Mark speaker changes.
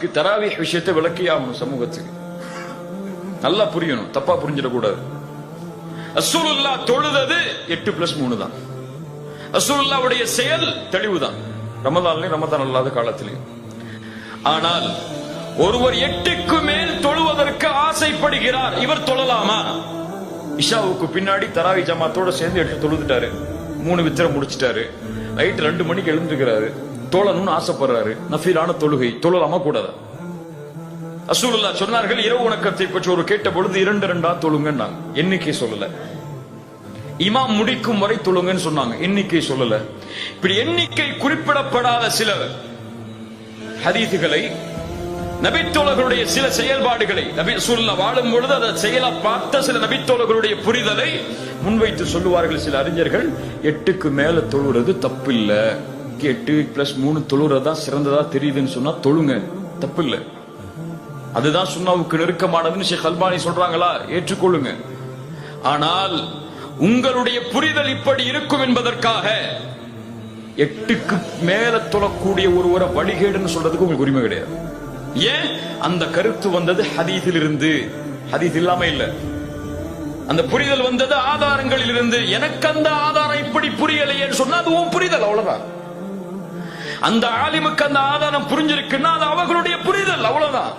Speaker 1: விஷயத்துக்கு தராவீஹ் விஷயத்தை விளக்கி ஆகணும். சமூகத்துக்கு நல்லா புரியணும், தப்பா புரிஞ்சிடக்கூடாது. ரசூலுல்லாஹ் தொழுதது 8+3 தான். ரசூலுல்லாஹ்வுடைய செயல் தெளிவுதான், ரமதான்லயும் ரமதான் அல்லாத காலத்திலையும். ஆனால் ஒருவர் 8க்கு மேல் தொழுவதற்கு ஆசைப்படுகிறார், இவர் தொழலாமா? இஷாவுக்கு பின்னாடி தராவி ஜமாத்தோட சேர்ந்து 8 தொழுதுட்டாரு, 3 வித்திரம் முடிச்சிட்டாரு, நைட் 2 மணிக்கு எழுந்துக்கிறாரு, தொழணும்னு ஆசைப்படுறாரு, நஃபீலான தொழுகை தொழலாமா கூடாதா? ரசூலுல்லாஹ் சொன்னார்கள், இரவு வணக்கத்தை பற்றி ஒரு கேட்ட பொழுது 2 தொழுங்க, எண்ணிக்கை சொல்லல. இமாம் முடிக்கும் வரை தொழுங்கன்னு சொன்னாங்க, எண்ணிக்கை சொல்லல. இப்படி எண்ணிக்கை குறிப்பிடப்படாத சில ஹதீதுகளை, நபித்தோழர்களுடைய சில செயல்பாடுகளை, நபி ரசூலுல்லாஹ் வாழும் பொழுது அதை செயலா பார்த்த சில நபித்தோழர்களுடைய புரிதலை முன்வைத்து சொல்லுவார்கள் சில அறிஞர்கள். 8க்கு மேல தொழுறது தப்பில்ல, 8+3 தொழுறதா சிறந்ததா தெரியுதுன்னு சொன்னா தொழுங்க, தப்பில்லை. அதுதான் சுன்னாவுக்கு நெருக்கமானதுன்னு ஷேக் அல்பானி சொல்றாங்களா, ஏற்றுக்கொள்ளுங்க. ஆனால் உங்களுடைய புரிதல் இப்படி இருக்கும் என்பதற்காக 8க்கு மேல தொழக்கூடிய ஒருவரை வழிகேடுன்னு சொல்றதுக்கு உங்களுக்கு உரிமை கிடையாது. ஏன்? அந்த கருத்து வந்தது ஹதீஸில் இருந்து, ஹதீஸ் இல்லாம இல்ல. அந்த புரிதல் வந்தது ஆதாரங்களில் இருந்து. எனக்கு அந்த ஆதாரம் இப்படி புரியலையேன்னு சொன்னா அது உன் புரிதல், அவ்வளவுதான். அந்த ஆலிமுக்கு அந்த ஆதாரம் புரிஞ்சிருக்குன்னா அது அவர்களுடைய புரிதல், அவ்வளவுதான்.